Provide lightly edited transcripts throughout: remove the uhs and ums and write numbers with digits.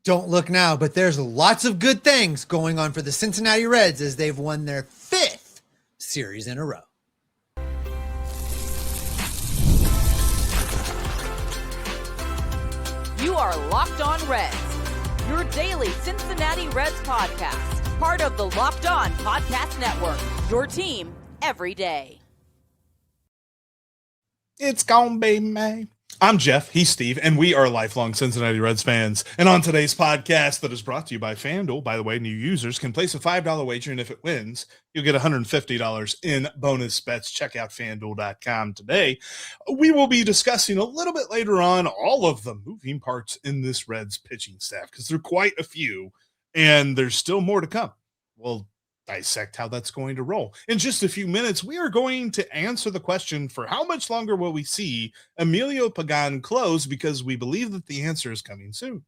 Don't look now, but there's lots of good things going on for the Cincinnati Reds as they've won their 5th series in a row. You are Locked On Reds, your daily Cincinnati Reds podcast, part of the Locked On Podcast Network, your team every day. It's gonna be May. I'm Jeff, he's Steve, and we are lifelong Cincinnati Reds fans. And on today's podcast that is brought to you by FanDuel, by the way, new users can place a $5 wager, and if it wins, you'll get $150 in bonus bets. Check out FanDuel.com today. We will be discussing a little bit later on all of the moving parts in this Reds pitching staff, because there are quite a few, and there's still more to come. We'll dissect how that's going to roll. In just a few minutes, we are going to answer the question for how much longer will we see Emilio Pagán close, because we believe that the answer is coming soon.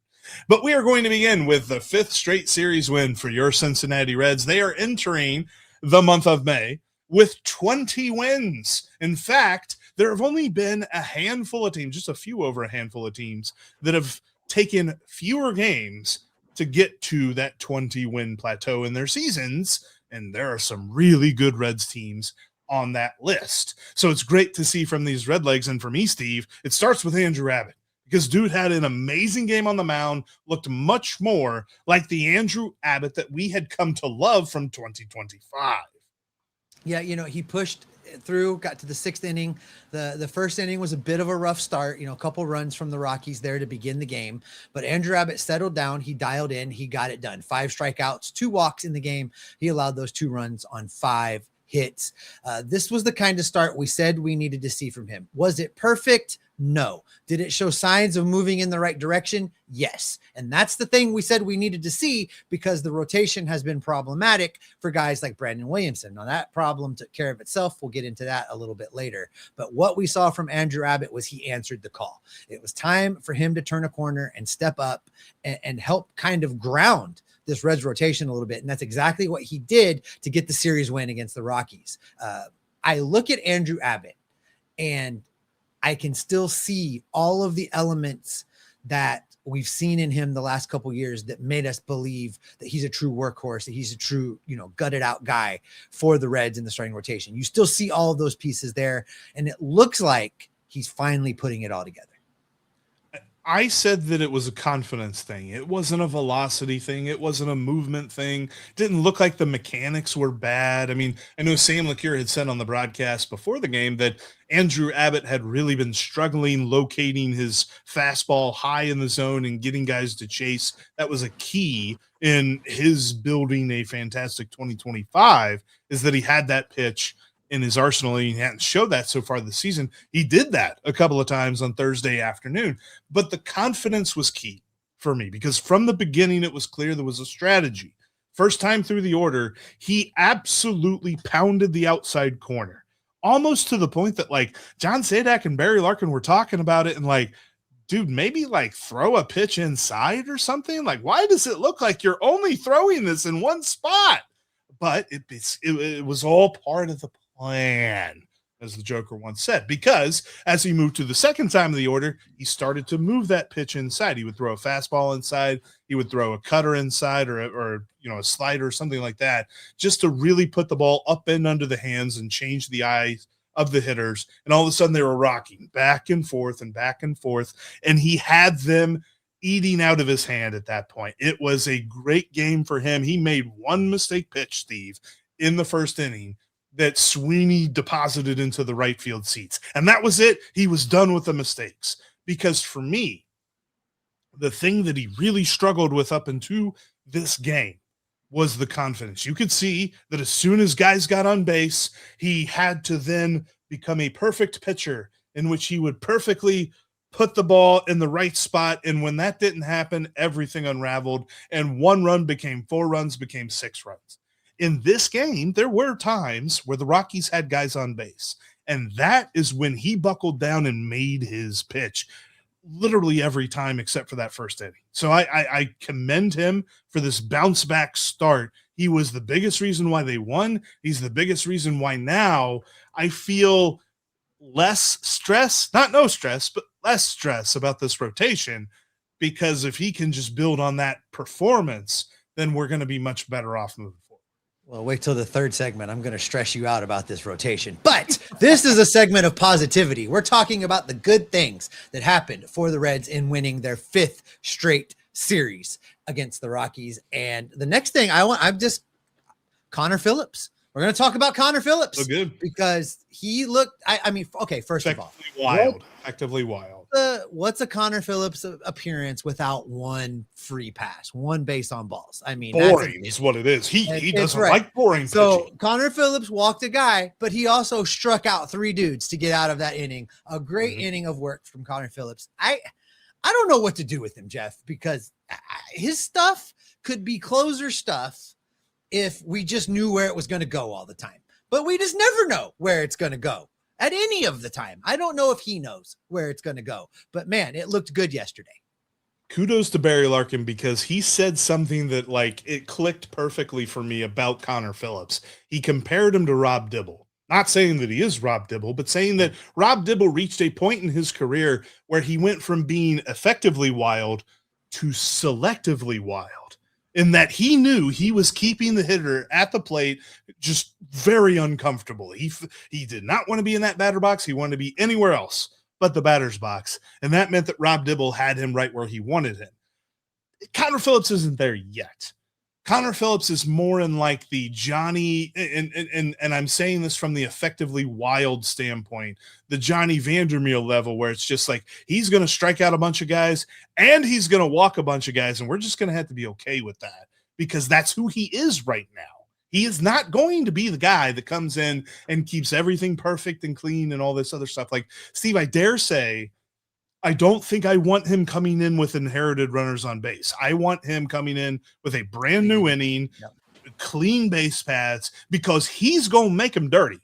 But we are going to begin with the 5th straight series win for your Cincinnati Reds. They are entering the month of May with 20 wins. In fact, there have only been a handful of teams, just a few over a handful of teams, that have taken fewer games to get to that 20-win plateau in their seasons, and there are some really good Reds teams on that list. So it's great to see from these Redlegs, and for me, Steve, it starts with Andrew Abbott, because dude had an amazing game on the mound, looked much more like the Andrew Abbott that we had come to love from 2025. Yeah, he pushed through, got to the 6th inning. The first inning was a bit of a rough start, a couple runs from the Rockies there to begin the game. But Andrew Abbott settled down. He dialed in. He got it done. 5 strikeouts, 2 walks in the game. He allowed those 2 runs on 5 hits. This was the kind of start we said we needed to see from him. Was it perfect? No. Did it show signs of moving in the right direction? Yes. And that's the thing we said we needed to see, because the rotation has been problematic for guys like Brandon Williamson. Now, that problem took care of itself. We'll get into that a little bit later. But what we saw from Andrew Abbott was he answered the call. It was time for him to turn a corner and step up and help kind of ground this Reds rotation a little bit. And that's exactly what he did to get the series win against the Rockies. I look at Andrew Abbott and I can still see all of the elements that we've seen in him the last couple of years that made us believe that he's a true workhorse, that he's a true, gutted out guy for the Reds in the starting rotation. You still see all of those pieces there, and it looks like he's finally putting it all together. I said that it was a confidence thing. It wasn't a velocity thing. It wasn't a movement thing. It didn't look like the mechanics were bad. I mean, I know Sam LaCure had said on the broadcast before the game that Andrew Abbott had really been struggling locating his fastball high in the zone and getting guys to chase. That was a key in his building a fantastic 2025, is that he had that pitch in his arsenal. He hadn't showed that so far this season. He did that a couple of times on Thursday afternoon, but the confidence was key for me, because from the beginning, it was clear there was a strategy. First time through the order, he absolutely pounded the outside corner, almost to the point that John Sadak and Barry Larkin were talking about it and dude, maybe throw a pitch inside or something. Why does it look like you're only throwing this in one spot? But it was all part of the plan, as the Joker once said, because as he moved to the second time of the order, he started to move that pitch inside. He would throw a fastball inside. He would throw a cutter inside or a slider or something like that, just to really put the ball up and under the hands and change the eyes of the hitters. And all of a sudden they were rocking back and forth and back and forth. And he had them eating out of his hand at that point. It was a great game for him. He made one mistake pitch, Steve, in the first inning that Sweeney deposited into the right field seats. And that was it. He was done with the mistakes. Because for me, the thing that he really struggled with up into this game was the confidence. You could see that as soon as guys got on base, he had to then become a perfect pitcher in which he would perfectly put the ball in the right spot. And when that didn't happen, everything unraveled. And 1 run became 4 runs, became 6 runs. In this game, there were times where the Rockies had guys on base, and that is when he buckled down and made his pitch literally every time except for that first inning. So I commend him for this bounce back start. He was the biggest reason why they won. He's the biggest reason why now I feel less stress, not no stress, but less stress about this rotation, because if he can just build on that performance, then we're going to be much better off moving forward. Well, wait till the third segment. I'm going to stress you out about this rotation. But this is a segment of positivity. We're talking about the good things that happened for the Reds in winning their 5th straight series against the Rockies. And the next thing Connor Phillips. We're going to talk about Connor Phillips. So good. Because he looked, okay, first of all. Effectively wild. What's a Connor Phillips appearance without one free pass, one base on balls? I mean, boring is what it is. He doesn't like boring So pitching. Connor Phillips walked a guy, but he also struck out 3 dudes to get out of that inning. A great inning of work from Connor Phillips. I don't know what to do with him, Jeff, because his stuff could be closer stuff if we just knew where it was going to go all the time. But we just never know where it's going to go at any of the time. I don't know if he knows where it's going to go, but man, it looked good yesterday. Kudos to Barry Larkin, because he said something that it clicked perfectly for me about Connor Phillips. He compared him to Rob Dibble. Not saying that he is Rob Dibble, but saying that Rob Dibble reached a point in his career where he went from being effectively wild to selectively wild, in that he knew he was keeping the hitter at the plate just very uncomfortable. He did not want to be in that batter box. He wanted to be anywhere else but the batter's box. And that meant that Rob Dibble had him right where he wanted him. Connor Phillips isn't there yet. Connor Phillips is more in the Johnny, and I'm saying this from the effectively wild standpoint, the Johnny Vandermeer level, where it's just he's going to strike out a bunch of guys and he's going to walk a bunch of guys, and we're just going to have to be okay with that, because that's who he is right now. He is not going to be the guy that comes in and keeps everything perfect and clean and all this other stuff. Steve, I dare say, I don't think I want him coming in with inherited runners on base. I want him coming in with a brand new inning, clean base paths, because he's going to make them dirty.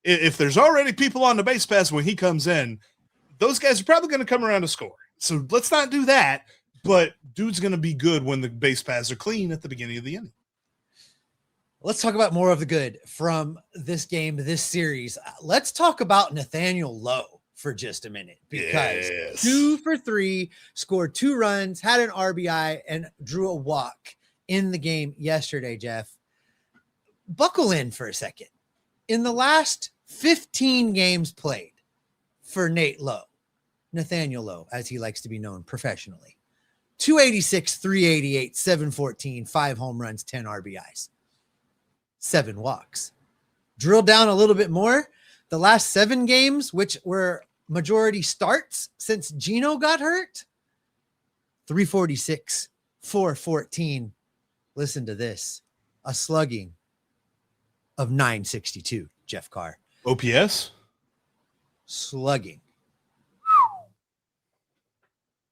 If there's already people on the base paths when he comes in, those guys are probably going to come around to score. So let's not do that. But dude's going to be good when the base paths are clean at the beginning of the inning. Let's talk about more of the good from this game, this series. Let's talk about Nathaniel Lowe for just a minute, because 2 for 3, scored 2 runs, had an RBI, and drew a walk in the game yesterday, Jeff. Buckle in for a second. In the last 15 games played for Nathaniel Lowe, as he likes to be known professionally, 286, 388, 714, 5 home runs, 10 RBIs, 7 walks. Drill down a little bit more. The last 7 games, which were majority starts since Gino got hurt, 346, 414. Listen to this. A slugging of 962, Jeff Carr. OPS? Slugging.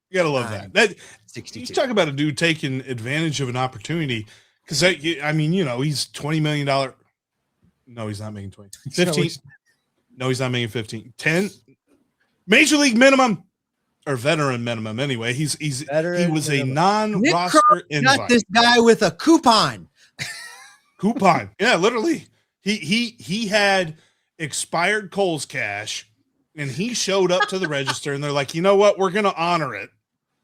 You got to love that. 62. You talk about a dude taking advantage of an opportunity, because, he's $20 million. No, he's not making 20. 15. No, he's not making 15. 10. Major league minimum, or veteran minimum anyway. He was a non-roster invite. Got this guy with a coupon. Coupon. Yeah, literally. He had expired Kohl's cash, and he showed up to the register, and they're like, you know what? We're going to honor it.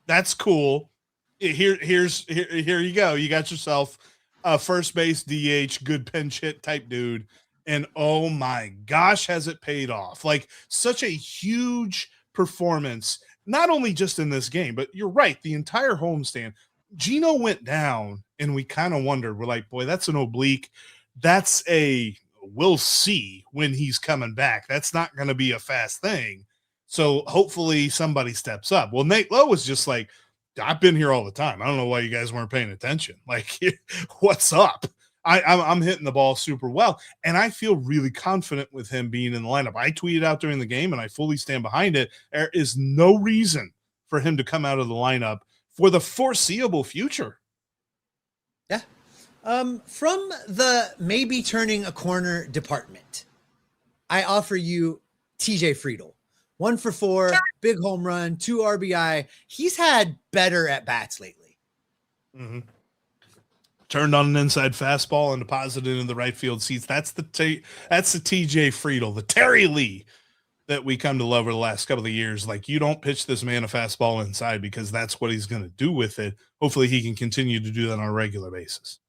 That's cool. Here you go. You got yourself a first base DH, good pinch hit type dude. And oh my gosh, has it paid off? Such a huge performance, not only just in this game, but you're right, the entire homestand. Gino went down, and we kind of wondered. We're like, boy, that's an oblique. That's we'll see when he's coming back. That's not going to be a fast thing. So hopefully somebody steps up. Well, Nate Lowe was just like, I've been here all the time. I don't know why you guys weren't paying attention. What's up? I'm hitting the ball super well, and I feel really confident with him being in the lineup. I tweeted out during the game, and I fully stand behind it. There is no reason for him to come out of the lineup for the foreseeable future. Yeah. From the maybe turning a corner department, I offer you TJ Friedl. 1 for 4, big home run, 2 RBI. He's had better at bats lately. Mm-hmm. Turned on an inside fastball and deposited in the right field seats. That's the TJ Friedl, the Terry Lee that we come to love over the last couple of years. Like, you don't pitch this man a fastball inside because that's what he's going to do with it. Hopefully he can continue to do that on a regular basis.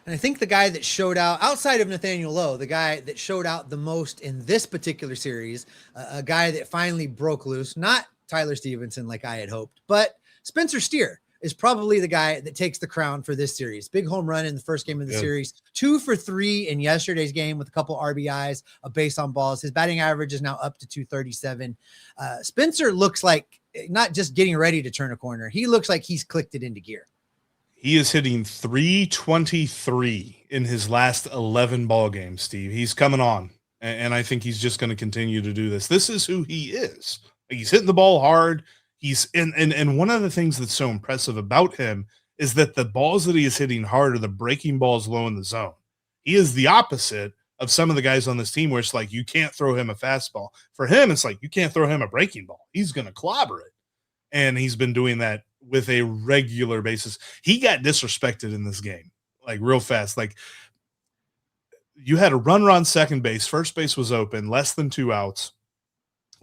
And I think the guy that showed out outside of Nathaniel Lowe, the guy that showed out the most in this particular series, a guy that finally broke loose, not Tyler Stevenson like I had hoped, but Spencer Steer is probably the guy that takes the crown for this series. Big home run in the first game of the series, 2 for 3 in yesterday's game with a couple RBIs, a base on balls. His batting average is now up to 237. Spencer looks like not just getting ready to turn a corner. He looks like he's clicked it into gear. He is hitting 323 in his last 11 ball games, Steve. He's coming on, and I think he's just going to continue to do this. This is who he is. He's hitting the ball hard. He's and one of the things that's so impressive about him is that the balls that he is hitting hard are the breaking balls low in the zone. He is the opposite of some of the guys on this team where it's like you can't throw him a fastball. For him, it's like you can't throw him a breaking ball. He's going to clobber it. And he's been doing that with a regular basis. He got disrespected in this game, like real fast. Like, you had a runner on second base, first base was open, less than 2 outs,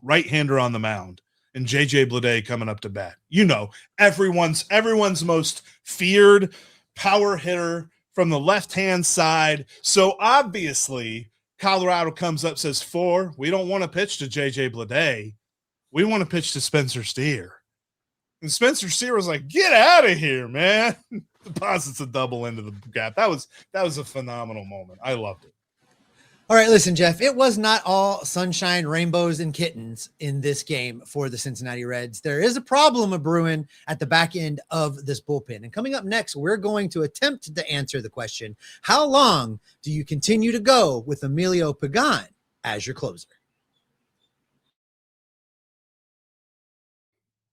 right-hander on the mound, and JJ Bleday coming up to bat. You know, everyone's most feared power hitter from the left-hand side. So obviously, Colorado comes up, says 4. We don't want to pitch to JJ Bleday. We want to pitch to Spencer Steer. And Spencer Steer was like, "Get out of here, man." Deposits a double into the gap. That was a phenomenal moment. I loved it. All right, listen, Jeff, it was not all sunshine, rainbows, and kittens in this game for the Cincinnati Reds. There is a problem of brewing at the back end of this bullpen. And coming up next, we're going to attempt to answer the question, how long do you continue to go with Emilio Pagán as your closer?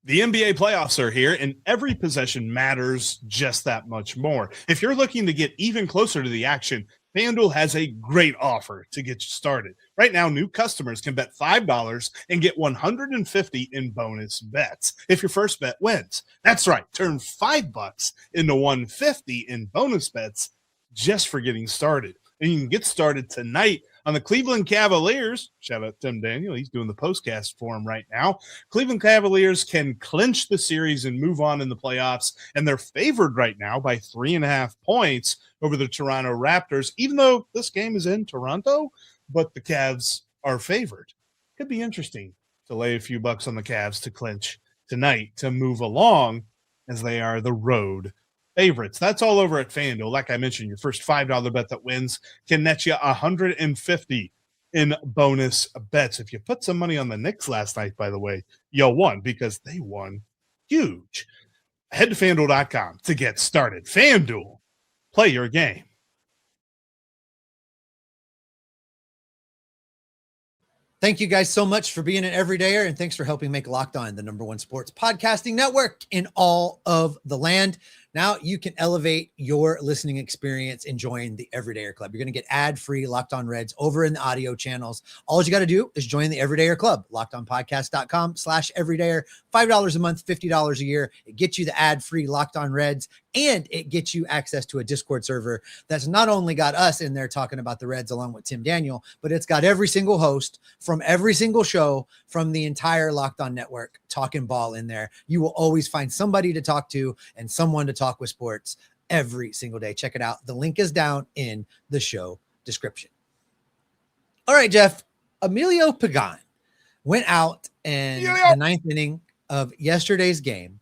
The NBA playoffs are here, and every possession matters just that much more. If you're looking to get even closer to the action, FanDuel has a great offer to get you started. Right now, new customers can bet $5 and get $150 in bonus bets if your first bet wins. That's right. Turn $5 into $150 in bonus bets just for getting started. And you can get started tonight on the Cleveland Cavaliers. Shout out Tim Daniel. He's doing the postcast for him right now. Cleveland Cavaliers can clinch the series and move on in the playoffs, and they're favored right now by 3.5 points over the Toronto Raptors, even though this game is in Toronto, but the Cavs are favored. Could be interesting to lay a few bucks on the Cavs to clinch tonight to move along, as they are the road favorites. That's all over at FanDuel. Like I mentioned, your first $5 bet that wins can net you $150 in bonus bets. If you put some money on the Knicks last night, by the way, you won because they won huge. Head to FanDuel.com to get started. FanDuel, play your game. Thank you guys so much for being an everydayer, and thanks for helping make Locked On the #1 sports podcasting network in all of the land. Now you can elevate your listening experience enjoying the Everydayer Club. You're going to get ad-free Locked On Reds over in the audio channels. All you got to do is join the Everydayer Club, lockedonpodcast.com/everydayer, $5 a month, $50 a year. It gets you the ad-free Locked On Reds, and it gets you access to a Discord server that's not only got us in there talking about the Reds along with Tim Daniel, but it's got every single host from every single show from the entire Locked On network talking ball in there. You will always find somebody to talk to and someone to talk with sports every single day. Check it out. The link is down in the show description. All right, Jeff. Emilio Pagán went out in the 9th inning of yesterday's game,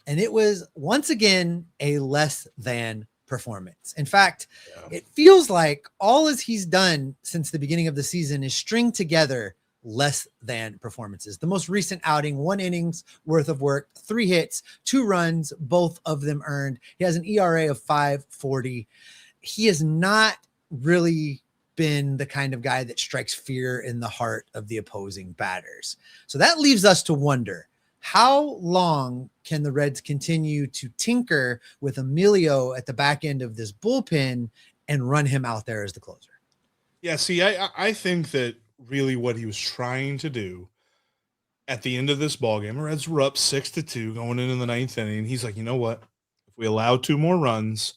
and it was once again a less than performance. In fact, it feels like all as he's done since the beginning of the season is string together less than performances. The most recent outing, 1 innings worth of work, 3 hits, 2 runs, both of them earned. He has an ERA of 5.40. He has not really been the kind of guy that strikes fear in the heart of the opposing batters. So that leaves us to wonder, how long can the Reds continue to tinker with Emilio at the back end of this bullpen and run him out there as the closer? Yeah, see, I think that really what he was trying to do at the end of this ballgame, the Reds were up 6-2 going into the 9th inning. He's like, you know what? If we allow 2 more runs,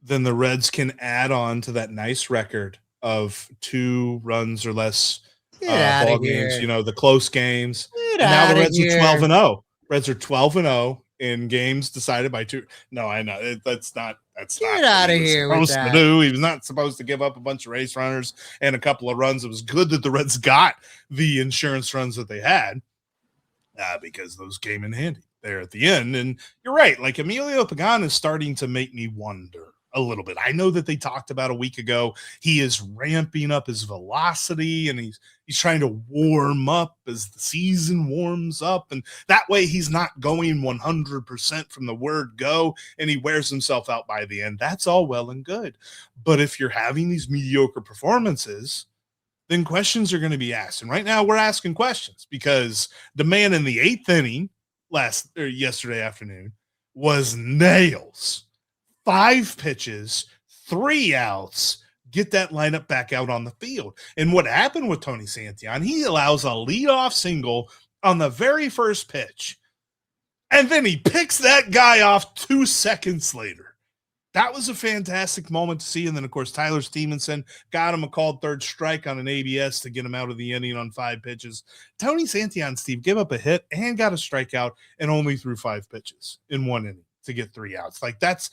then the Reds can add on to that nice record of 2 runs or less Get out ball of games, here. the close games. Get And now the out of Reds are here. 12-0. Reds are 12-0 in games decided by two. No, I know that's not Get what out he of was here with supposed to that. do. He was not supposed to give up a bunch of race runners and a couple of runs. It was good that the Reds got the insurance runs that they had because those came in handy there at the end. And you're right. Like Emilio Pagán is starting to make me wonder a little bit. I know that they talked about a week ago, he is ramping up his velocity and he's trying to warm up as the season warms up. And that way he's not going 100% from the word go and he wears himself out by the end. That's all well and good. But if you're having these mediocre performances, then questions are going to be asked. And right now we're asking questions because the man in the 8th inning yesterday afternoon was nails. 5 pitches, 3 outs, get that lineup back out on the field. And what happened with Tony Santillan, he allows a leadoff single on the very first pitch, and then he picks that guy off 2 seconds later. That was a fantastic moment to see. And then, of course, Tyler Stevenson got him a called third strike on an ABS to get him out of the inning on 5 pitches. Tony Santillan, Steve, gave up a hit and got a strikeout and only threw 5 pitches in 1 inning to get 3 outs. Like that's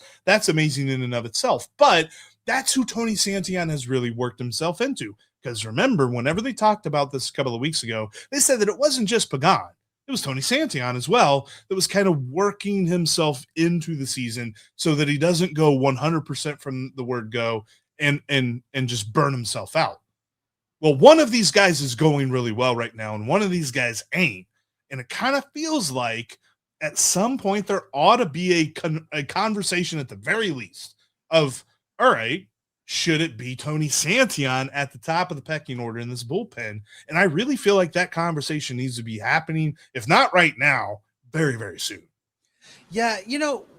amazing in and of itself. But that's who Tony Santillan has really worked himself into. Because remember, whenever they talked about this a couple of weeks ago, they said that it wasn't just Pagán. It was Tony Santillan as well that was kind of working himself into the season so that he doesn't go 100% from the word go and just burn himself out. Well, one of these guys is going really well right now, and one of these guys ain't. And it kind of feels like at some point there ought to be a conversation at the very least of, all right, should it be Tony Santillan at the top of the pecking order in this bullpen? And I really feel like that conversation needs to be happening, if not right now, very, very soon. Yeah,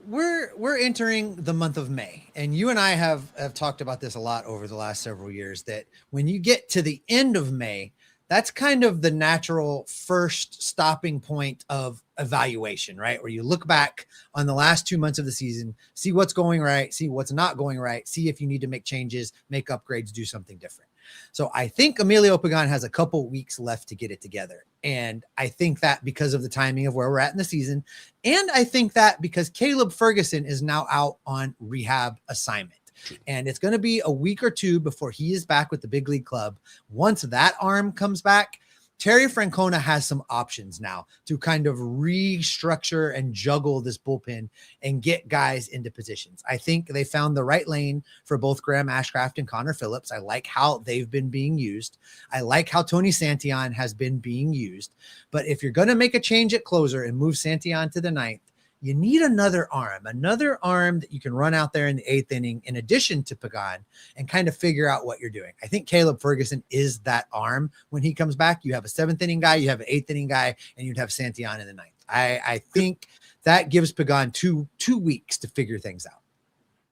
we're entering the month of May, and you and I have talked about this a lot over the last several years, that when you get to the end of May, that's kind of the natural first stopping point of evaluation, right? Where you look back on the last 2 months of the season, see what's going right, see what's not going right, see if you need to make changes, make upgrades, do something different. So I think Emilio Pagán has a couple weeks left to get it together. And I think that because of the timing of where we're at in the season, and I think that because Caleb Ferguson is now out on rehab assignment. And it's going to be a week or 2 before he is back with the big league club. Once that arm comes back, Terry Francona has some options now to kind of restructure and juggle this bullpen and get guys into positions. I think they found the right lane for both Graham Ashcraft and Connor Phillips. I like how they've been being used. I like how Tony Santillan has been being used. But if you're going to make a change at closer and move Santillan to the 9th, you need another arm that you can run out there in the 8th inning in addition to Pagán and kind of figure out what you're doing. I think Caleb Ferguson is that arm when he comes back. You have a 7th inning guy, you have an 8th inning guy, and you'd have Santillan in the 9th. I think that gives Pagán two weeks to figure things out.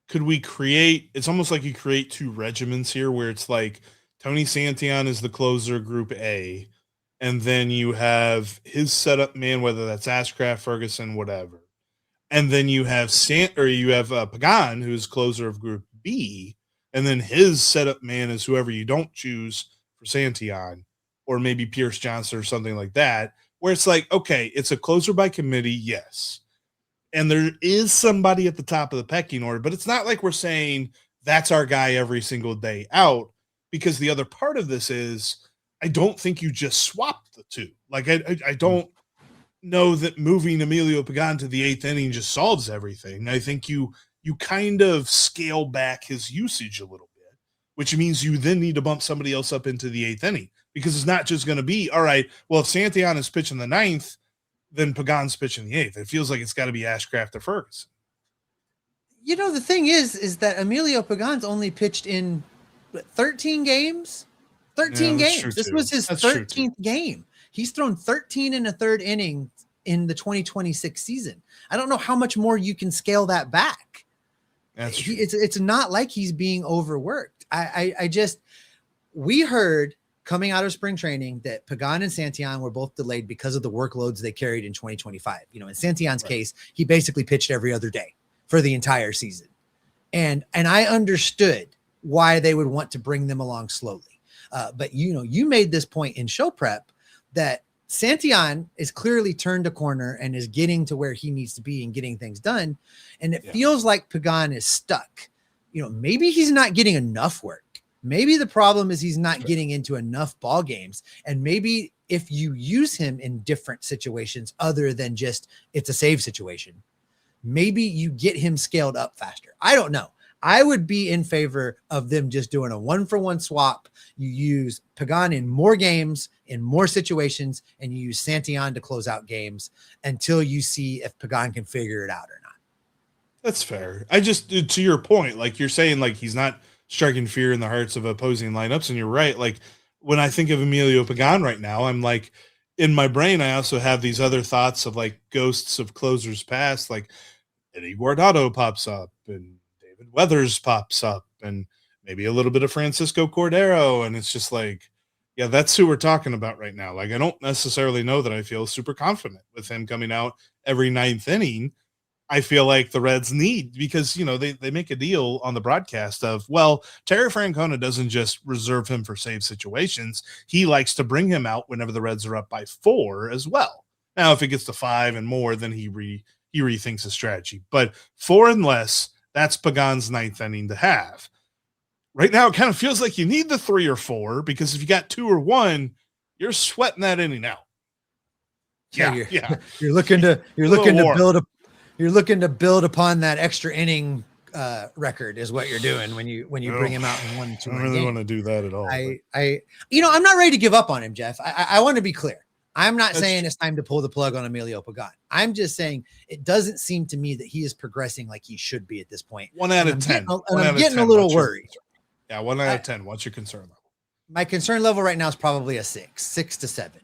Could we create, it's almost like you create 2 regiments here where it's like Tony Santillan is the closer, group A, and then you have his setup man, whether that's Ashcraft, Ferguson, whatever. And then you have Pagán, who's closer of Group B, and then his setup man is whoever you don't choose for Santillan, or maybe Pierce Johnson or something like that, where it's like, okay, it's a closer by committee, yes. And there is somebody at the top of the pecking order, but it's not like we're saying that's our guy every single day out, because the other part of this is I don't think you just swap the 2. Like I don't know that moving Emilio Pagán to the 8th inning just solves everything. I think you kind of scale back his usage a little bit, which means you then need to bump somebody else up into the 8th inning, because it's not just going to be, all right, well, if Santillan is pitching the 9th, then Pagán's pitching the 8th. It feels like it's got to be Ashcraft or Ferguson. The thing is that Emilio Pagán's only pitched in 13 games. 13 games. This was his 13th game. He's thrown 13 in a 3rd inning in the 2026 season. I don't know how much more you can scale that back. That's true. It's not like he's being overworked. We heard coming out of spring training that Pagán and Santillan were both delayed because of the workloads they carried in 2025. In Santillan's case, he basically pitched every other day for the entire season. And I understood why they would want to bring them along slowly. But you made this point in show prep that Santillan is clearly turned a corner and is getting to where he needs to be and getting things done. And it feels like Pagán is stuck. Maybe he's not getting enough work. Maybe the problem is he's not getting into enough ball games. And maybe if you use him in different situations other than just it's a save situation, maybe you get him scaled up faster. I don't know. I would be in favor of them just doing a 1-for-1 swap. You use Pagán in more games, in more situations, and you use Santillan to close out games until you see if Pagán can figure it out or not. That's fair. I just, to your point, like you're saying, like he's not striking fear in the hearts of opposing lineups. And you're right. Like when I think of Emilio Pagán right now, I'm like, in my brain, I also have these other thoughts of like ghosts of closers past, like Eddie Guardado pops up and David Weathers pops up and maybe a little bit of Francisco Cordero. And it's just like, yeah, that's who we're talking about right now. Like, I don't necessarily know that I feel super confident with him coming out every ninth inning. I feel like the Reds need, because, they make a deal on the broadcast of, well, Terry Francona doesn't just reserve him for save situations. He likes to bring him out whenever the Reds are up by 4 as well. Now, if it gets to 5 and more, then he rethinks his strategy. But 4 and less, that's Pagán's ninth inning to have. Right now, it kind of feels like you need the 3 or 4, because if you got 2 or 1, you're sweating that inning out. Yeah. You're looking to build up. You're looking to build upon that extra inning record is what you're doing when you bring him out in 1-2 games. I don't really want to do that at all. I'm not ready to give up on him, Jeff. I want to be clear. I'm not saying it's time to pull the plug on Emilio Pagán. I'm just saying it doesn't seem to me that he is progressing like he should be at this point. 1 out of 10. I'm getting a little worried. 1 out of 10. What's your concern level? My concern level right now is probably a 6 to 7.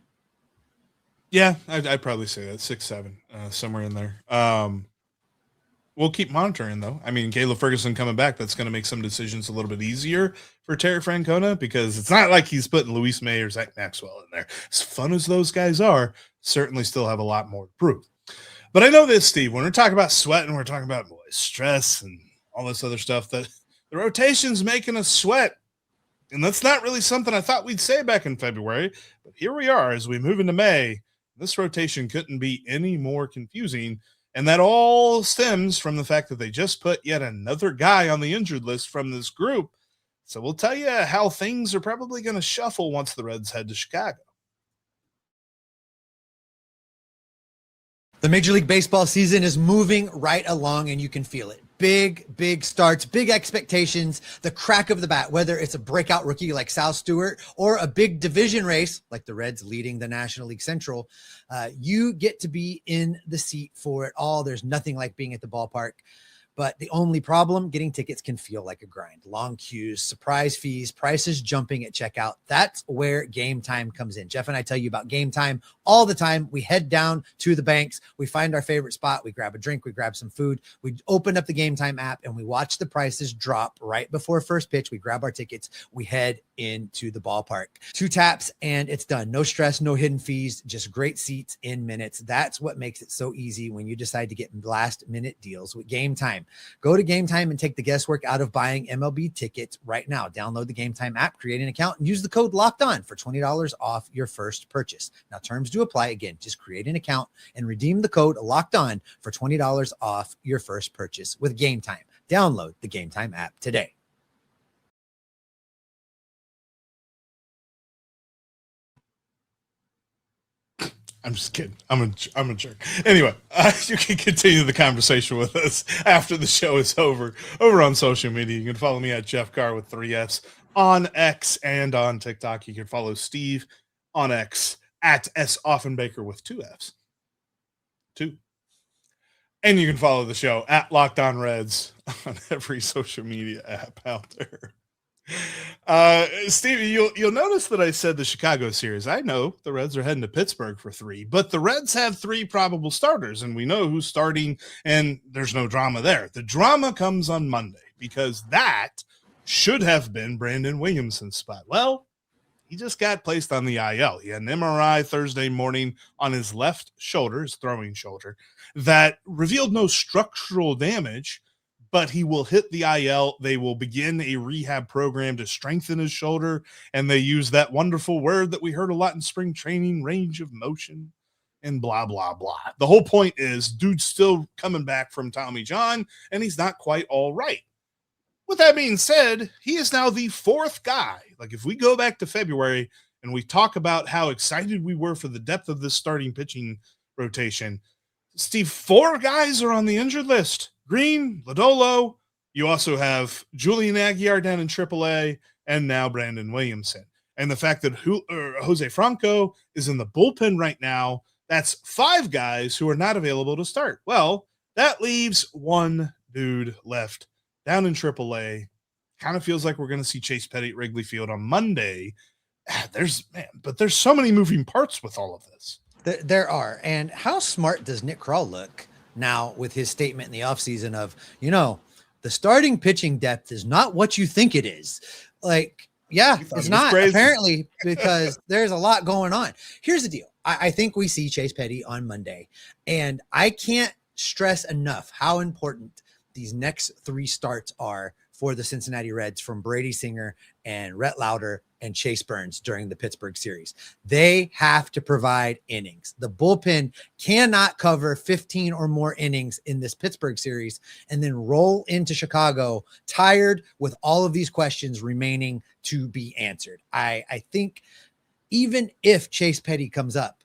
Yeah, I'd probably say that 6, 7, somewhere in there. We'll keep monitoring though. I mean, Caleb Ferguson coming back, that's going to make some decisions a little bit easier for Terry Francona, because it's not like he's putting Luis May or Zach Maxwell in there. As fun as those guys are, certainly still have a lot more to prove. But I know this, Steve, when we're talking about sweat and we're talking about stress and all this other stuff, that the rotation's making us sweat. And that's not really something I thought we'd say back in February, but here we are as we move into May. This rotation couldn't be any more confusing, and that all stems from the fact that they just put yet another guy on the injured list from this group. So we'll tell you how things are probably going to shuffle once the Reds head to Chicago. The Major League Baseball season is moving right along, and you can feel it. Big starts, big expectations, the crack of the bat, whether it's a breakout rookie like Sal Stewart or a big division race like the Reds leading the National League Central. You get to be in the seat for it all. There's nothing like being at the ballpark. But the only problem, getting tickets can feel like a grind. Long queues, surprise fees, prices jumping at checkout. That's where Game Time comes in. Jeff and I tell you about Game Time all the time. We head down to the banks. We find our favorite spot. We grab a drink. We grab some food. We open up the Game Time app and we watch the prices drop right before first pitch. We grab our tickets. We head into the ballpark. 2 taps and it's done. No stress, no hidden fees, just great seats in minutes. That's what makes it so easy when you decide to get last minute deals with Game Time. Go to Game Time and take the guesswork out of buying MLB tickets right now. Download the Game Time app, create an account, and use the code Locked On for $20 off your first purchase. Now, terms do apply. Again, just create an account and redeem the code Locked On for $20 off your first purchase with Game Time. Download the Game Time app today. I'm just kidding. I'm a jerk. Anyway, you can continue the conversation with us after the show is over on social media. You can follow me at Jeff Carr with 3 Fs on X and on TikTok. You can follow Steve on X at S Offenbaker with 2 Fs. 2. And you can follow the show at Locked On Reds on every social media app out there. Stevie, you'll notice that I said the Chicago series. I know the Reds are heading to Pittsburgh for 3, but the Reds have 3 probable starters, and we know who's starting, and there's no drama there. The drama comes on Monday, because that should have been Brandon Williamson's spot. Well, he just got placed on the IL. He had an MRI Thursday morning on his left shoulder, his throwing shoulder, that revealed no structural damage, but he will hit the IL. They will begin a rehab program to strengthen his shoulder, and they use that wonderful word that we heard a lot in spring training, range of motion, and blah, blah, blah. The whole point is dude's still coming back from Tommy John, and he's not quite all right. With that being said, he is now the fourth guy. Like, if we go back to February and we talk about how excited we were for the depth of this starting pitching rotation, Steve, 4 guys are on the injured list. Green, Lodolo. You also have Julian Aguilar down in AAA, and now Brandon Williamson. And the fact that Jose Franco is in the bullpen right now, that's 5 guys who are not available to start. Well, that leaves one dude left down in AAA. Kind of feels like we're going to see Chase Petty at Wrigley Field on Monday. But there's so many moving parts with all of this. There are. And how smart does Nick Krall look now with his statement in the offseason of, the starting pitching depth is not what you think it is. Like, yeah, it's not apparently, because there's a lot going on. Here's the deal. I think we see Chase Petty on Monday, and I can't stress enough how important these next 3 starts are for the Cincinnati Reds from Brady Singer and Rhett Lauder and Chase Burns during the Pittsburgh series. They have to provide innings. The bullpen cannot cover 15 or more innings in this Pittsburgh series and then roll into Chicago tired with all of these questions remaining to be answered. I think even if Chase Petty comes up,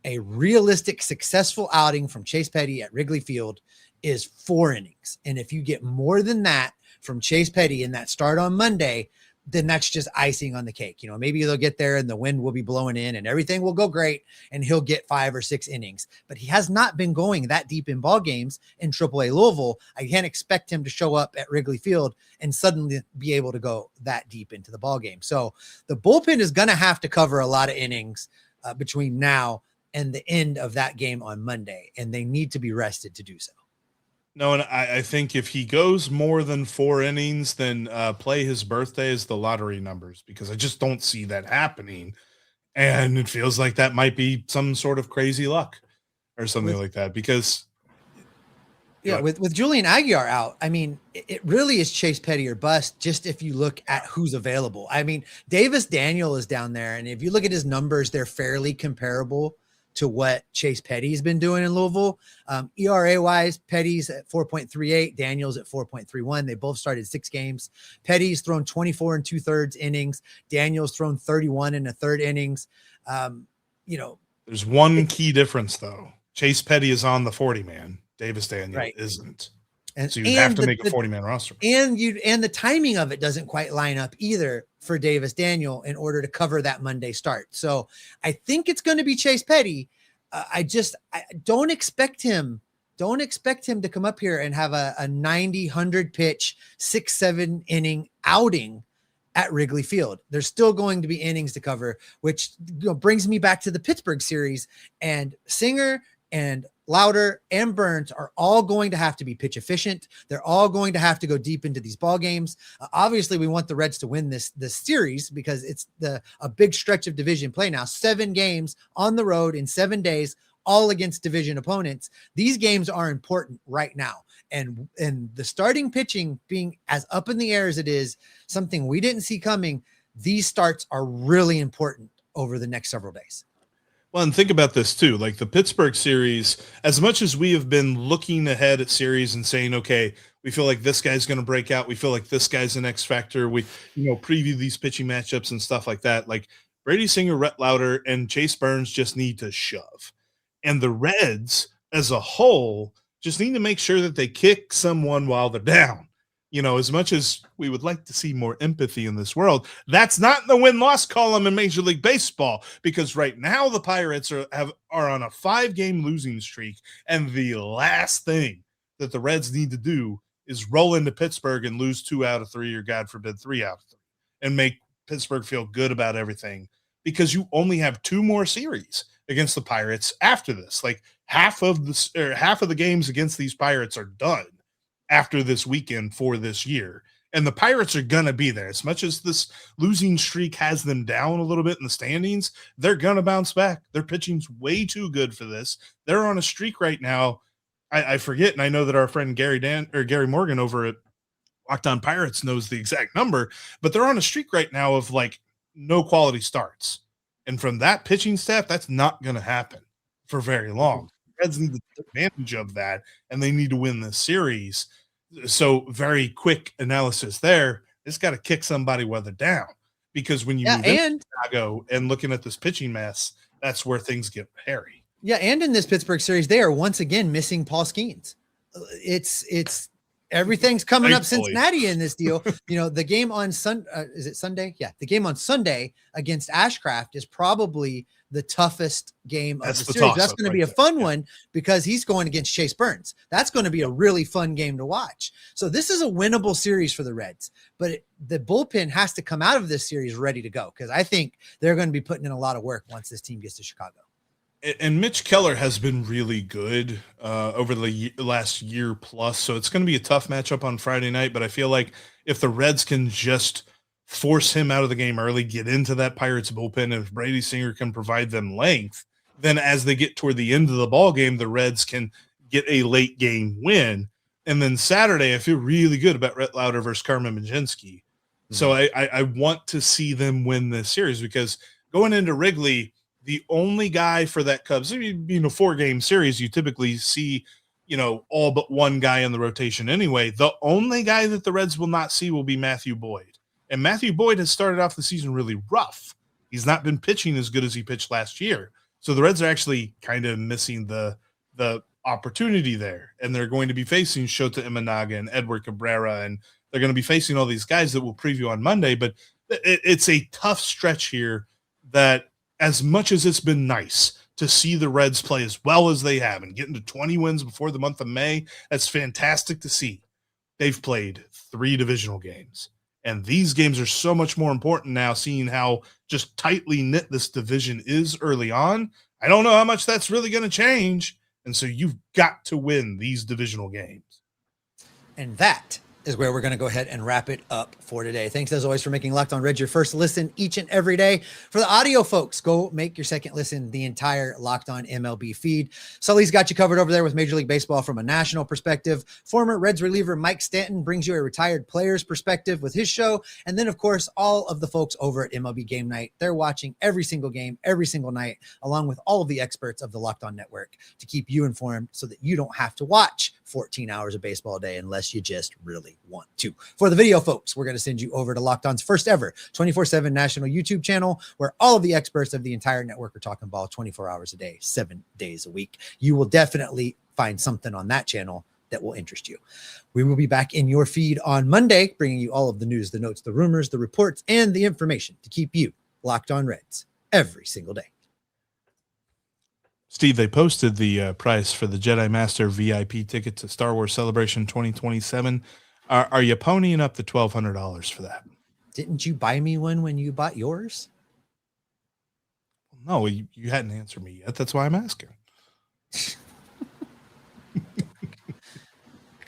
a realistic, successful outing from Chase Petty at Wrigley Field is 4 innings. And if you get more than that from Chase Petty in that start on Monday, then that's just icing on the cake. Maybe they'll get there and the wind will be blowing in and everything will go great and he'll get 5 or 6 innings. But he has not been going that deep in ball games in AAA Louisville. I can't expect him to show up at Wrigley Field and suddenly be able to go that deep into the ball game. So the bullpen is going to have to cover a lot of innings between now and the end of that game on Monday, and they need to be rested to do so. No, and I think if he goes more than 4 innings, then play his birthday as the lottery numbers, because I just don't see that happening. And it feels like that might be some sort of crazy luck or something like that, because with Julian Aguilar out, I mean, it really is Chase Petty or bust, just if you look at who's available. I mean, Davis Daniel is down there, and if you look at his numbers, they're fairly comparable to what Chase Petty's been doing in Louisville. ERA wise, Petty's at 4.38, Daniels at 4.31. They both started 6 games. Petty's thrown 24 2/3 innings. Daniels thrown 31 1/3 innings. There's one key difference though. Chase Petty is on the 40-man. Davis Daniel isn't. And so you have to make a 40-man roster. And the timing of it doesn't quite line up either for Davis Daniel in order to cover that Monday start. So I think it's going to be Chase Petty. I don't expect him to come up here and have a 90-100 pitch, 6-7 inning outing at Wrigley Field. There's still going to be innings to cover, which brings me back to the Pittsburgh series, and Singer and Lauder and Burns are all going to have to be pitch efficient. They're all going to have to go deep into these ball games. Obviously, we want the Reds to win this series because it's a big stretch of division play now. 7 games on the road in 7 days, all against division opponents. These games are important right now. And the starting pitching being as up in the air as it is, something we didn't see coming, these starts are really important over the next several days. Well, and think about this too, like the Pittsburgh series, as much as we have been looking ahead at series and saying, okay, we feel like this guy's going to break out. We feel like this guy's an X factor. We, preview these pitching matchups and stuff like that. Like Brady Singer, Rhett Lauder, and Chase Burns just need to shove. And the Reds as a whole just need to make sure that they kick someone while they're down. As much as we would like to see more empathy in this world, that's not in the win-loss column in Major League Baseball, because right now the Pirates are on a 5-game losing streak, and the last thing that the Reds need to do is roll into Pittsburgh and lose 2 out of 3, or God forbid 3 out of 3, and make Pittsburgh feel good about everything, because you only have 2 more series against the Pirates after this. Like half of the games against these Pirates are done after this weekend for this year. And the Pirates are going to be there. As much as this losing streak has them down a little bit in the standings, they're going to bounce back. Their pitching's way too good for this. They're on a streak right now. I forget, and I know that our friend Gary Morgan over at Locked On Pirates knows the exact number, but they're on a streak right now of like no quality starts. And from that pitching staff, that's not going to happen for very long. Reds need to take advantage of that, and they need to win this series. So very quick analysis there. It's got to kick somebody while they're down, because when you move into Chicago and looking at this pitching mess, that's where things get hairy. Yeah, and in this Pittsburgh series, they are once again missing Paul Skeens. It's everything's coming up Cincinnati in this deal. You know, the game on is it Sunday? Yeah, the game on Sunday against Ashcraft is probably the toughest game of the series. That's going to be a fun one because he's going against Chase Burns. That's going to be a really fun game to watch. So this is a winnable series for the Reds, but the bullpen has to come out of this series ready to go, because I think they're going to be putting in a lot of work once this team gets to Chicago. And Mitch Keller has been really good over the last year plus. So it's going to be a tough matchup on Friday night. But I feel like if the Reds can just force him out of the game early, get into that Pirates bullpen, and if Brady Singer can provide them length, then as they get toward the end of the ball game, the Reds can get a late game win. And then Saturday, I feel really good about Rhett Lauder versus Carmen Mlodzinski. So I want to see them win this series, because going into Wrigley, the only guy for that Cubs, a 4-game series, you typically see, all but one guy in the rotation anyway. The only guy that the Reds will not see will be Matthew Boyd. And Matthew Boyd has started off the season really rough. He's not been pitching as good as he pitched last year. So the Reds are actually kind of missing the opportunity there. And they're going to be facing Shota Imanaga and Edward Cabrera, and they're going to be facing all these guys that we'll preview on Monday. But it's a tough stretch here that, as much as it's been nice to see the Reds play as well as they have and get into 20 wins before the month of May, that's fantastic to see. They've played 3 divisional games, and these games are so much more important now, seeing how just tightly knit this division is early on. I don't know how much that's really going to change, and so you've got to win these divisional games. And that is where we're going to go ahead and wrap it up for today. Thanks as always for making Locked On Reds your first listen each and every day. For the audio folks, go make your second listen the entire Locked On MLB feed. Sully's got you covered over there with Major League Baseball from a national perspective. Former Reds reliever Mike Stanton brings you a retired player's perspective with his show. And then, of course, all of the folks over at MLB Game Night, they're watching every single game, every single night, along with all of the experts of the Locked On Network to keep you informed so that you don't have to watch 14 hours of baseball a day unless you just really want to. For the video folks, we're going to send you over to Locked On's first ever 24/7 national YouTube channel, where all of the experts of the entire network are talking ball 24 hours a day, 7 days a week. You will definitely find something on that channel that will interest you. We will be back in your feed on Monday, bringing you all of the news, the notes, the rumors, the reports, and the information to keep you locked on Reds every single day. Steve, they posted the price for the Jedi Master VIP ticket to Star Wars Celebration 2027. Are you ponying up the $1,200 for that? Didn't you buy me one when you bought yours? No, you hadn't answered me yet. That's why I'm asking.